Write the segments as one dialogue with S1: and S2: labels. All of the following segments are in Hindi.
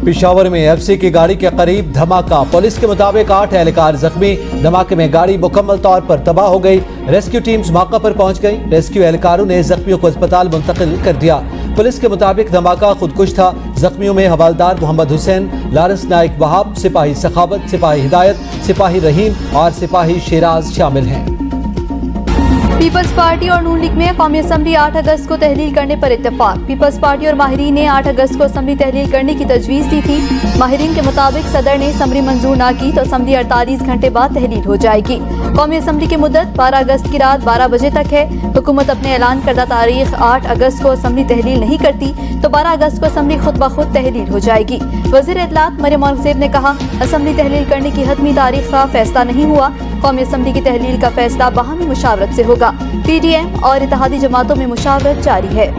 S1: पेशावर में एफसी की गाड़ी के करीब धमाका। पुलिस के मुताबिक 8 एहलकार जख्मी। धमाके में गाड़ी मुकम्मल तौर पर तबाह हो गई। रेस्क्यू टीम्स मौके पर पहुंच गई। रेस्क्यू एहलकारों ने जख्मियों को अस्पताल मुंतकिल कर दिया। पुलिस के मुताबिक धमाका खुदकुश था। जख्मियों में हवालदार मोहम्मद हुसैन, लारेंस नाइक वहाब, सिपाही सखावत, सिपाही हिदायत, सिपाही रहीम और सिपाही शेराज शामिल हैं।
S2: पीपल्स पार्टी और नून लीग में कौमी असम्बली 8 अगस्त को तहलील करने पर इत्तेफाक। पीपल्स पार्टी और माहिरीन ने 8 अगस्त को असम्बली तहलील करने की तजवीज़ दी थी। माहिरीन के मुताबिक सदर ने असम्बली मंजूर ना की तो असम्बली 48 घंटे बाद तहलील हो जाएगी। कौमी असम्बली की मुद्दत 12 अगस्त की रात 12 बजे तक है। हुकूमत अपने ऐलान करदा तारीख 8 अगस्त को असम्बली तहलील नहीं करती तो 12 अगस्त को असम्बली खुद ब खुद तहलील हो जाएगी। वज़ीर इत्तलात मरियम औरंगज़ेब ने कहा, असम्बली तहलील करने की हतमी तारीख का फैसला नहीं हुआ। कौमी असम्बली की तहलील का फैसला बाहमी मुशावरत से होगा। पीडीएम और इत्तेहादी जमातों में मुशावरत जारी है।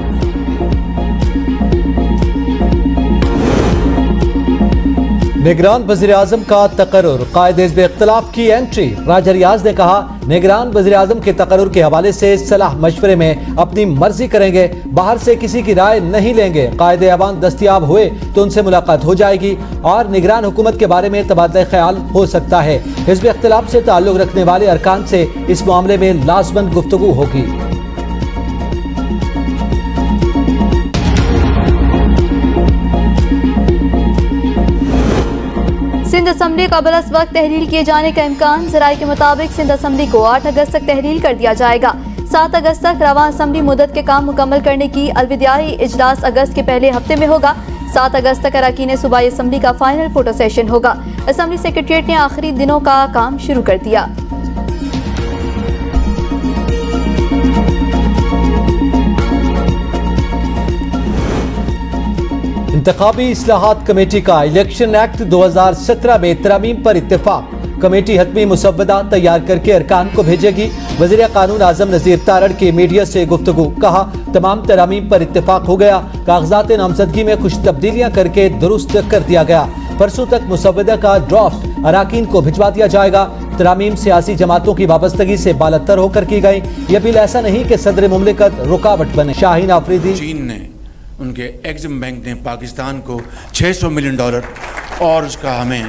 S1: निगरान वज़ीर-ए-आज़म का तकर्रुर, कायदे में इख्तिलाफ की एंट्री। राजा रियाज ने कहा, निगरान वज़ीर-ए-आज़म के तकर्रुर के हवाले से सलाह मशवरे में अपनी मर्जी करेंगे, बाहर से किसी की राय नहीं लेंगे। कायदे अवान दस्तयाब हुए तो उनसे मुलाकात हो जाएगी और निगरान हुकूमत के बारे में तबादला ख्याल हो सकता है। हिज़्ब इख्तिलाफ से ताल्लुक रखने वाले अरकान से इस मामले में लाज़मन गुफ्तगू होगी।
S2: सिंध असम्बली कबल अस वक्त तहलील किए जाने का इम्कान। ज़राए के मुताबिक सिंध असम्बली को 8 अगस्त तक तहलील कर दिया जाएगा। 7 अगस्त तक रवां असम्बली मुद्दत के काम मुकम्मल करने की अलविदाई इजलास अगस्त के पहले हफ्ते में होगा। 7 अगस्त तक अरकान सूबाई असम्बली का फाइनल फोटो सेशन होगा। असम्बली सेक्रेटरीट ने आखिरी दिनों का काम शुरू कर दिया।
S1: इंतखाबी इस्लाहात कमेटी का इलेक्शन एक्ट 2017 में तरमीम पर इत्तेफाक। कमेटी हतमी मुसव्वदा तैयार करके अरकान को भेजेगी। वज़ीर कानून आज़म नज़ीर तारड़ की मीडिया से गुफ्तगू। कहा, तमाम तरामीम पर इत्तेफाक हो गया। कागजात नामजदगी में कुछ तब्दीलियां करके दुरुस्त कर दिया गया। परसों तक मुसव्वदा का ड्राफ्ट अरकान को भिजवा दिया जाएगा। तरामीम सियासी जमातों की वाबस्तगी से बालतर होकर की गई। यह बिल ऐसा नहीं कि सदर मुमलिकत रुकावट बने। शाहीन आफरीदी।
S3: चीन ने, उनके एग्जिम बैंक ने पाकिस्तान को $600 मिलियन और उसका हमें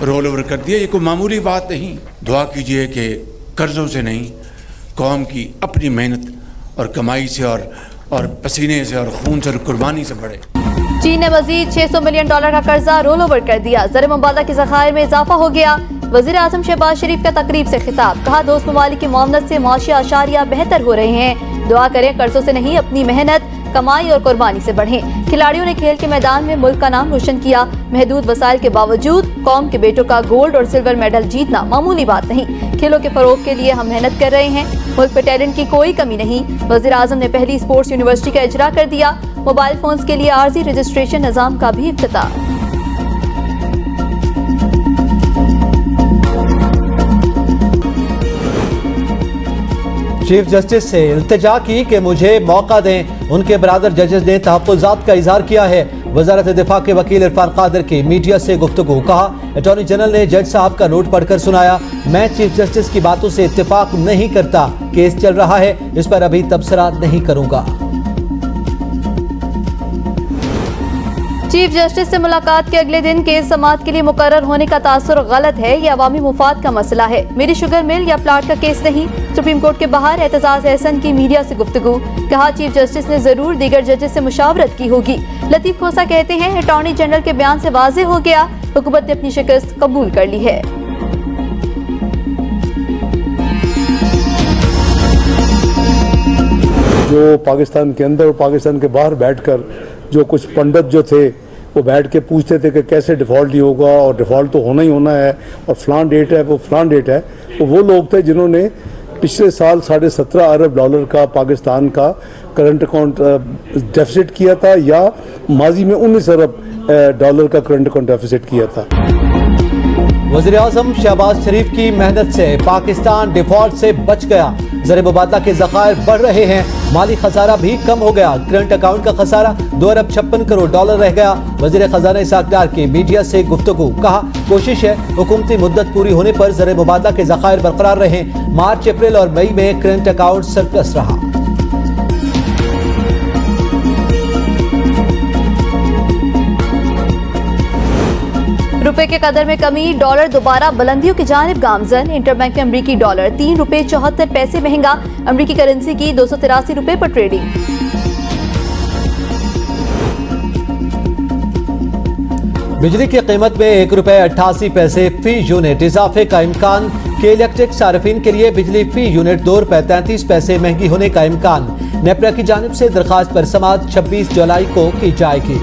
S3: रोल ओवर कर दिया। ये कोई मामूली बात नहीं। दुआ कीजिए कि कर्जों से नहीं, कौम की अपनी मेहनत और कमाई से और पसीने से और खून से और कुर्बानी से बढ़े।
S2: चीन ने मजीद $600 मिलियन का कर्जा रोल ओवर कर दिया। ज़र मुबादला के ज़खायर में इजाफा हो गया। वज़ीर आज़म शहबाज शरीफ का तकरीब से खिताब। कहा, दोस्त ममालिक की मुआवनत से माशी आशारिया बेहतर हो रहे हैं। दुआ करें कर्जों से नहीं, अपनी मेहनत, कमाई और कुर्बानी से बढ़ें। खिलाड़ियों ने खेल के मैदान में मुल्क का नाम रोशन किया। महदूद वसाइल के बावजूद कौम के बेटों का गोल्ड और सिल्वर मेडल जीतना मामूली बात नहीं। खेलों के फरोग के लिए हम मेहनत कर रहे हैं। मुल्क में टैलेंट की कोई कमी नहीं। वज़ीर आज़म ने पहली स्पोर्ट्स यूनिवर्सिटी का इजरा कर दिया। मोबाइल फोन्स के लिए आर्जी रजिस्ट्रेशन निज़ाम का भी इफ्तिताह।
S1: चीफ जस्टिस से इल्तिजा की कि मुझे मौका दें। उनके बरादर जजेस ने तहफ़्फ़ुज़ात का इज़हार किया है। वज़ारत दिफा के वकील इरफान कादिर की मीडिया से गुफ्तगू। कहा, अटॉर्नी जनरल ने जज साहब का नोट पढ़कर सुनाया। मैं चीफ जस्टिस की बातों से इत्तेफाक नहीं करता। केस चल रहा है, इस पर अभी तबसरा नहीं करूंगा।
S2: चीफ जस्टिस से मुलाकात के अगले दिन केस समाअत के लिए मुकर्रर होने का तासुर गलत है। यह अवामी मुफाद का मसला है। मेरी शुगर मिल या प्लाट का केस नहीं। सुप्रीम कोर्ट के बाहर एतजाज एहसन की मीडिया से गुफ्तगू। कहा, चीफ जस्टिस ने जरूर दीगर जजेस से मुशावरत की होगी। लतीफ खोसा कहते हैं, अटॉर्नी जनरल के बयान से वाज़ेह हो गया, हुकूमत ने अपनी शिकस्त कबूल कर ली है।
S4: जो पाकिस्तान के अंदर और पाकिस्तान के बाहर बैठकर जो कुछ पंडित जो थे वो बैठ के पूछते थे कि कैसे डिफ़ॉल्ट नहीं होगा और डिफ़ॉल्ट तो होना ही होना है और फ़लान डेट है वो फ़लान डेट है। तो वो लोग थे जिन्होंने पिछले साल $17.5 अरब का पाकिस्तान का करंट अकाउंट डेफिसिट किया था या माजी में $19 अरब का करंट अकाउंट डेफिसिट किया था।
S1: वज़ीर आज़म शहबाज शरीफ की मेहनत से पाकिस्तान डिफॉल्ट से बच गया। ज़र मुबादला के ज़खायर बढ़ रहे हैं। माली खसारा भी कम हो गया। करंट अकाउंट का खसारा $2 अरब 56 करोड़ रह गया। वज़ीर खजाना इसाक डार की मीडिया से गुफ्तगू। कहा, कोशिश है हुकूमती मुद्दत पूरी होने पर ज़र मुबादला के ज़खायर बरकरार रहे। मार्च, अप्रैल और मई में करंट अकाउंट सरप्लस रहा।
S2: रुपए के कदर में कमी, डॉलर दोबारा बुलंदियों की जानिब गामजन। इंटरबैंक में अमरीकी डॉलर 3 रुपए 74 पैसे महंगा, अमरीकी करेंसी की 283 रुपए पर ट्रेडिंग।
S1: बिजली की कीमत में 1 रुपए 88 पैसे फी यूनिट इजाफे का इम्कान के इलेक्ट्रिक सार्फिन के लिए बिजली फी यूनिट 2 रुपए 33 पैसे महंगी होने का इम्कान। नेपरा की जानिब से दरखास्त पर समाअत 26 जुलाई को की जाएगी।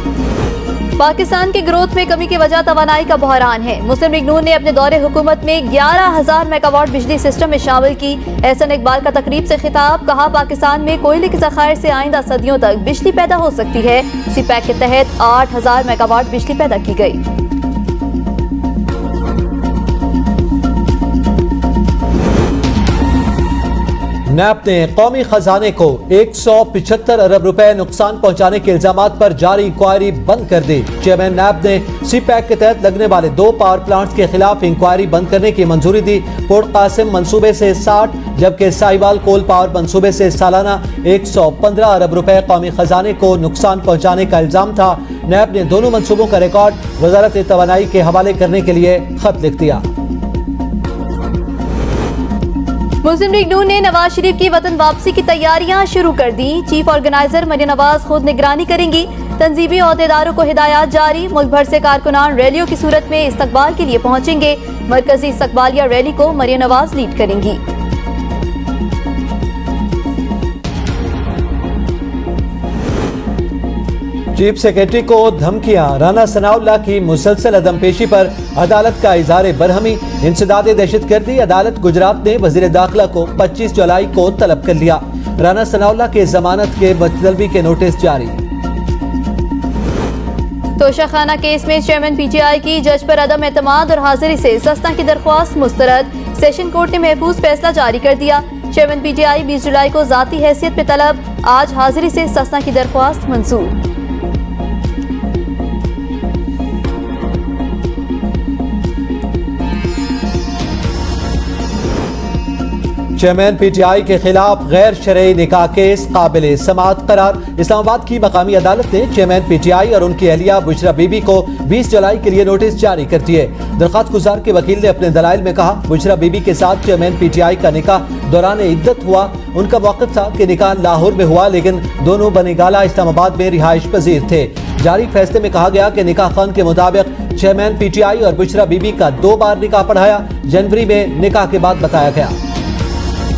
S2: पाकिस्तान की ग्रोथ में कमी की वजह तवानाई का बहरान है। मुस्लिम लीग नून ने अपने दौरे हुकूमत में 11,000 मेगावाट बिजली सिस्टम में शामिल की। एहसन इकबाल का तकरीब से खिताब, कहा पाकिस्तान में कोयले के ज़खायर से आइंदा सदियों तक बिजली पैदा हो सकती है। सीपैक के तहत 8,000 मेगावाट बिजली पैदा की गई।
S1: नैब ने कौमी खजाने को 175 अरब रुपए नुकसान पहुंचाने के इल्जामात पर जारी इंक्वायरी बंद कर दी। चेयरमैन नैब ने सीपैक के तहत लगने वाले 2 पावर प्लांट्स के खिलाफ इंक्वायरी बंद करने की मंजूरी दी। पोर्ट कासिम मंसूबे से 60 जबकि साहिवाल कोल पावर मंसूबे से सालाना 115 अरब रुपए कौमी खजाने को नुकसान पहुंचाने का इल्जाम था। नैब ने दोनों मंसूबों का रिकॉर्ड वजारत तवानाई के हवाले करने के लिए खत लिख दिया।
S2: मुस्लिम लीग नून ने नवाज शरीफ की वतन वापसी की तैयारियां शुरू कर दी। चीफ ऑर्गेनाइजर मरियम नवाज खुद निगरानी करेंगी। तंजीमी ओहदेदारों को हिदायत जारी। मुल्क भर से कारकुनान रैलियों की सूरत में इस्तकबाल के लिए पहुंचेंगे। मरकजी इस्तकबालिया रैली को मरियम नवाज लीड करेंगी।
S1: चीफ सेक्रेटरी को धमकियां, राना सनाउल्लाह की मुसलसल अदमपेशी पर अदालत का इजहार बरहमी। इंसदाद दहशतगर्दी, अदालत गुजरात ने वजीर दाखिला को 25 जुलाई को तलब कर लिया। राना सनाउल्लाह के जमानत के मतलबी के नोटिस जारी।
S2: तोशाखाना केस में चेयरमैन पीटीआई की जज पर अदम एतमाद और हाजिरी से सस्ता की दरख्वास्त मुस्तरद। सेशन कोर्ट ने महफूज फैसला जारी कर दिया। चेयरमैन पीटीआई 20 जुलाई को जाती हैसियत में तलब, आज हाजिरी से सस्ता की दरख्वास्त मंजूर।
S1: चेयरमैन पीटीआई के खिलाफ गैर शरई निकाह केस काबिल समाअत करार। इस्लामाबाद की मकामी अदालत ने चेयरमैन पीटीआई और उनकी अहलिया बुशरा बीबी को 20 जुलाई के लिए नोटिस जारी कर दिए। दरख्वास्त गुजार के वकील ने अपने दलाइल में कहा, बुशरा बीबी के साथ चेयरमैन पीटीआई का निकाह दौरान इद्दत हुआ। उनका मौक़िफ़ था कि निकाह लाहौर में हुआ, लेकिन दोनों बनीगाला इस्लामाबाद में रिहाइश पजीर थे। जारी फैसले में कहा गया कि निकाह खान के मुताबिक चेयरमैन पीटीआई और बुशरा बीबी का 2 बार निकाह पढ़ाया। जनवरी में निकाह के बाद बताया गया।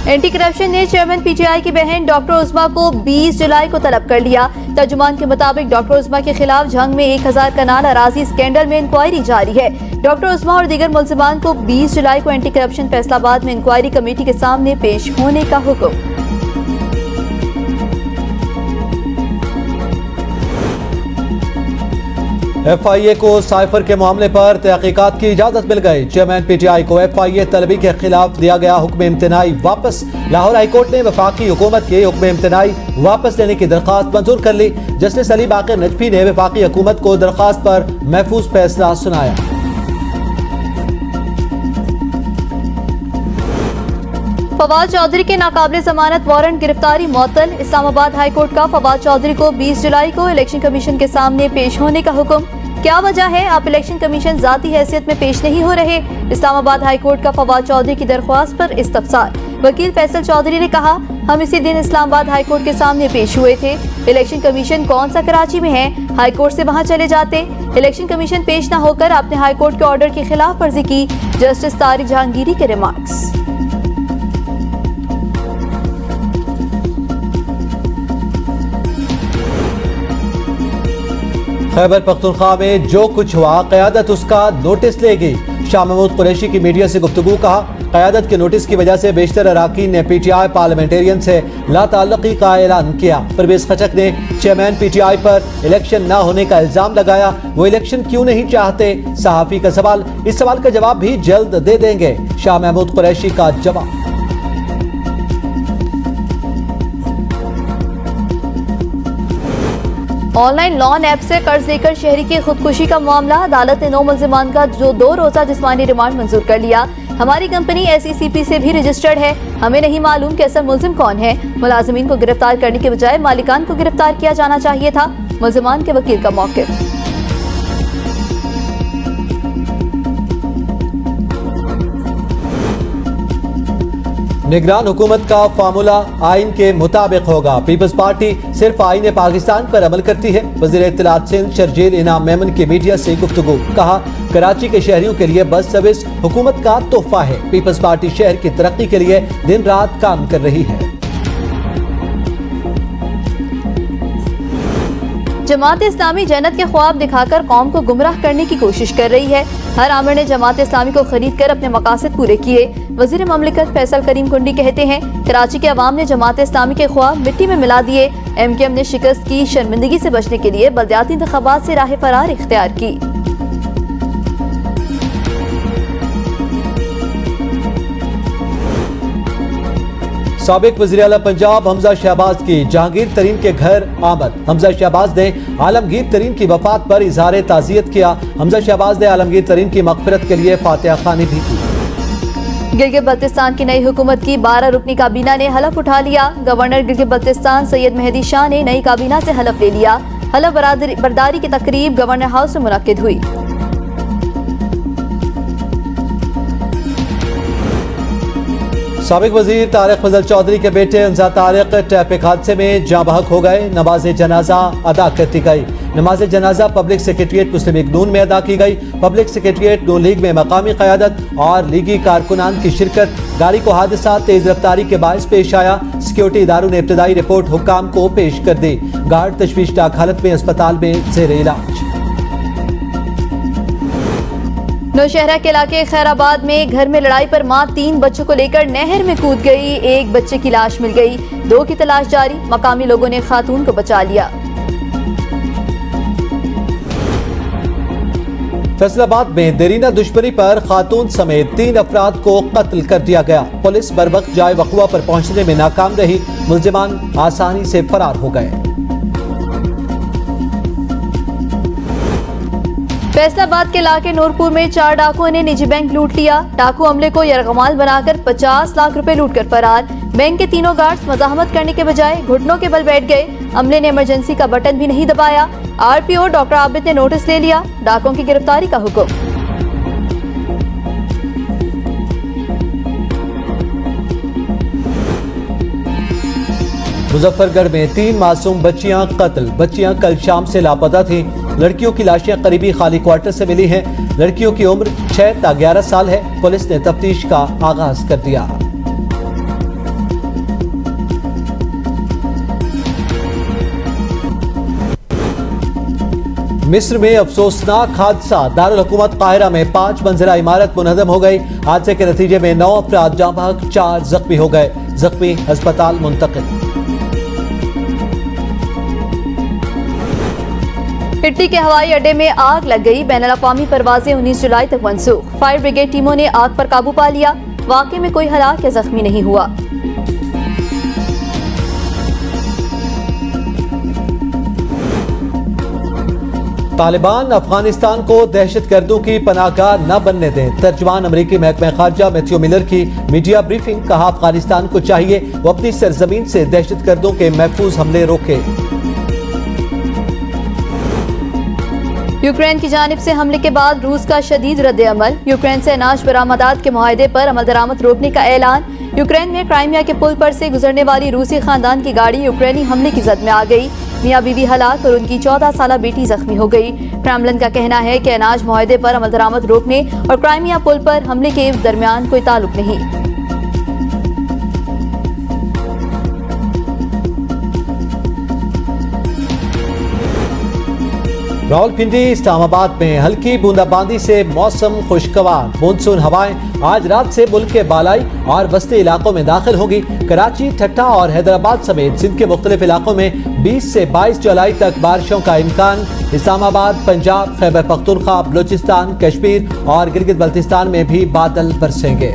S2: एंटी करप्शन ने चेयरमैन पीटीआई की बहन डॉक्टर उस्मा को 20 जुलाई को तलब कर लिया। तर्जुमान के मुताबिक डॉक्टर उस्मा के खिलाफ झंग में 1000 कनाल अराजी स्कैंडल में इंक्वायरी जारी है। डॉक्टर उस्मा और दीगर मुल्जिमान को 20 जुलाई को एंटी करप्शन फैसलाबाद में इंक्वायरी कमेटी के सामने पेश होने का हुक्म।
S1: FIA को साइफर के मामले पर तहकीकात की इजाजत मिल गई। चेयरमैन पीटीआई को FIA तलबी के खिलाफ दिया गया हुक्म इम्तनाई वापस। लाहौर हाईकोर्ट ने वफाकी हुकूमत के हुक्म इम्तनाई वापस लेने की दरखास्त मंजूर कर ली। जस्टिस अली बाकर नजफी ने वफाकी हुकूमत को दरखास्त पर महफूज फैसला सुनाया।
S2: फवाद चौधरी के नाकाबिले जमानत वारंट गिरफ्तारी मुअत्तल। इस्लामाबाद हाई कोर्ट का फवाद चौधरी को 20 जुलाई को इलेक्शन कमीशन के सामने पेश होने का हुक्म। क्या वजह है आप इलेक्शन कमीशन जाती हैसियत में पेश नहीं हो रहे? इस्लामाबाद हाई कोर्ट का फवाद चौधरी की दरख्वास्त पर इस्तफसार। वकील फैसल चौधरी ने कहा, हम इसी दिन इस्लामाबाद हाई कोर्ट के सामने पेश हुए थे। इलेक्शन कमीशन कौन सा कराची में है, हाई कोर्ट से वहां चले जाते। इलेक्शन कमीशन पेश न होकर आपने हाई कोर्ट के ऑर्डर की खिलाफ वर्जी की। जस्टिस तारिक जहांगीरी के रिमार्क्स।
S1: खैबर पख्तूनख्वा में जो कुछ हुआ क़यादत उसका नोटिस लेगी। शाह महमूद कुरैशी की मीडिया से गुफ्तगू। कहा, क़यादत के नोटिस की वजह से बेशतर अराकीन ने पीटीआई पार्लियामेंटेरियन से लाताल्लुकी का ऐलान किया। परवेज खचक ने चेयरमैन पीटीआई पर इलेक्शन न होने का इल्जाम लगाया। वो इलेक्शन क्यों नहीं चाहते? सहाफ़ी का सवाल। इस सवाल का जवाब भी जल्द दे देंगे। शाह महमूद कुरैशी का जवाब।
S2: ऑनलाइन लोन ऐप से कर्ज लेकर शहरी की खुदकुशी का मामला। अदालत ने 9 मुल्जिमान का जो 2 रोजा जिस्मानी रिमांड मंजूर कर लिया। हमारी कंपनी SECP से भी रजिस्टर्ड है, हमें नहीं मालूम कि असल मुल्जिम कौन है। मुलाजिमीन को गिरफ्तार करने के बजाय मालिकान को गिरफ्तार किया जाना चाहिए था। मुल्जिमान के वकील का मौक़िफ़।
S1: निगरान हुकूमत का फार्मूला आइन के मुताबिक होगा। पीपल्स पार्टी सिर्फ आइन पाकिस्तान पर अमल करती है। वज़ीर इत्तलात सिंध शर्जील इनाम मेमन की मीडिया से गुफ्तगू, कहा कराची के शहरियों के लिए बस सर्विस हुकूमत का तोहफा है। पीपल्स पार्टी शहर की तरक्की के लिए दिन रात काम कर रही है।
S2: जमात इस्लामी जन्नत के ख्वाब दिखाकर कौम को गुमराह करने की कोशिश कर रही है। हर आमिर ने जमात इस्लामी को खरीद कर अपने मकासद पूरे किए। वजीर ममलिकत फैसल करीम कुंडी कहते हैं, कराची के अवाम ने जमात इस्लामी के ख्वाब मिट्टी में मिला दिए। MKM ने शिकस्त की शर्मिंदगी से बचने के लिए बल्दियाती इंतखाबात से राह फरार इख्तियार की।
S1: साबिक वज़ीर आला पंजाब हमजा शहबाज की जहांगीर तरीन के घर आमद। हमजा शहबाज ने आलमगीर तरीन की वफात पर इजहार ताज़ियत किया। हमजा शहबाज ने आलमगीर तरीन की मग़फ़िरत के लिए फातिहा ख़्वानी भी की।
S2: गिलगित बल्तिस्तान की नई हुकूमत की 12 रुकनी काबीना ने हलफ उठा लिया। गवर्नर गिलगित बल्तिस्तान सैयद मेहदी शाह ने नई काबीना से हलफ ले लिया। हलफ बर्दारी की तकरीब गवर्नर हाउस में मुनक्किद हुई।
S1: साबिक वजीर तारिक फजल चौधरी के बेटे अंजा तारिक ट्रैफिक हादसे में जाँ बहक हो गए। नमाज जनाजा अदा करती गई। नमाज जनाजा पब्लिक सेक्रेटरिएट मुस्लिम लीग नून में अदा की गई। पब्लिक सेक्रेटरिएट नून लीग में मकामी क़यादत और लीगी कारकुनान की शिरकत। गाड़ी को हादसा तेज रफ्तारी के बायस पेश आया। सिक्योरिटी इदारों ने इब्तदाई रिपोर्ट हुक्काम को पेश कर दी। गार्ड तशवीशनाक हालत में अस्पताल में ज़ेर इलाज।
S2: नौशहरा के इलाके खैराबाद में घर में लड़ाई पर मां 3 बच्चों को लेकर नहर में कूद गई। एक बच्चे की लाश मिल गई, 2 की तलाश जारी। मकामी लोगों ने खातून को बचा लिया।
S1: फैसलाबाद में देरीना दुश्मनी पर खातून समेत 3 अफराद को कत्ल कर दिया गया। पुलिस बरवक्त जाए वक़वा पर पहुंचने में नाकाम रही। मुलजिमान आसानी से फरार हो गए।
S2: फैसलाबाद के इलाके नूरपुर में 4 डाकुओं ने निजी बैंक लूट लिया। डाकू अमले को यरगमाल बनाकर 50 लाख रुपए लूट कर फरार। बैंक के तीनों गार्ड्स मज़ाहमत करने के बजाय घुटनों के बल बैठ गए। अमले ने इमरजेंसी का बटन भी नहीं दबाया। RPO डॉक्टर आबिद ने नोटिस ले लिया। डाकुओं की गिरफ्तारी का हुक्म।
S1: मुजफ्फरगढ़ में 3 मासूम बच्चियां कत्ल। बच्चियां कल शाम से लापता थीं। लड़कियों की लाशें करीबी खाली क्वार्टर से मिली हैं। लड़कियों की उम्र 6 ta 11 साल है। पुलिस ने तफ्तीश का आगाज कर दिया। मिस्र में अफसोसनाक हादसा। दारुल हुकूमत काहिरा में 5 मंजिला इमारत मुनहदम हो गई। हादसे के नतीजे में 9 अफराद जाँ बहक, 4 जख्मी हो गए। जख्मी अस्पताल मुंतकिल।
S2: इटली के हवाई अड्डे में आग लग गई। बैनुल-अक़वामी परवाजें 19 जुलाई तक मंसूख। फायर ब्रिगेड टीमों ने आग पर काबू पा लिया। वाक़े में कोई हलाक या जख्मी नहीं हुआ।
S1: तालिबान अफगानिस्तान को दहशतगर्दों की पनाहगाह न बनने दें। तर्जुमान अमरीकी महकमा खारजा मैथ्यू मिलर की मीडिया ब्रीफिंग, कहा अफगानिस्तान को चाहिए वो अपनी सरजमीन से दहशतगर्दों के महफूज हमले रोके।
S2: यूक्रेन की जानिब से हमले के बाद रूस का शदीद रद्द-ए-अमल। यूक्रेन से अनाज बरामदात के मुआहदे पर अमल दरामद रोकने का ऐलान। यूक्रेन में क्राइमिया के पुल पर से गुजरने वाली रूसी खानदान की गाड़ी यूक्रेनी हमले की जद में आ गई। मियां बीवी हलाक और उनकी 14 साला बेटी जख्मी हो गई। क्रेमलिन का कहना है कि अनाज मुआहदे पर अमल दरामद रोकने और क्राइमिया पुल पर हमले के दरमियान कोई ताल्लुक नहीं।
S1: रावलपिंडी इस्लामाबाद में हल्की बूंदाबांदी से मौसम खुशगवार। मानसून हवाएं आज रात से मुल्क के बालाई और वस्ती इलाकों में दाखिल होंगी। कराची, ठट्टा और हैदराबाद समेत सिंध के मुख्तलिफ इलाकों में 20 से 22 जुलाई तक बारिशों का इम्कान। इस्लामाबाद, पंजाब, खैबर पख्तूनख्वा, बलूचिस्तान, कश्मीर और गिलगित बल्तिस्तान में भी बादल बरसेंगे।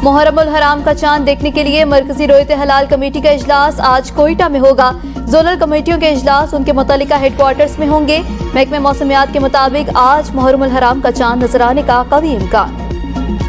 S2: मुहर्रमुल हराम का चांद देखने के लिए मरकजी रोयते हलाल कमेटी का इजलास आज कोयटा में होगा। जोनल कमेटियों के इजलास उनके मुतल्लिका हेडक्वार्टर्स में होंगे। महकमे मौसमियात के मुताबिक आज मुहर्रमुल हराम का चांद नजर आने का कवी इम्कान।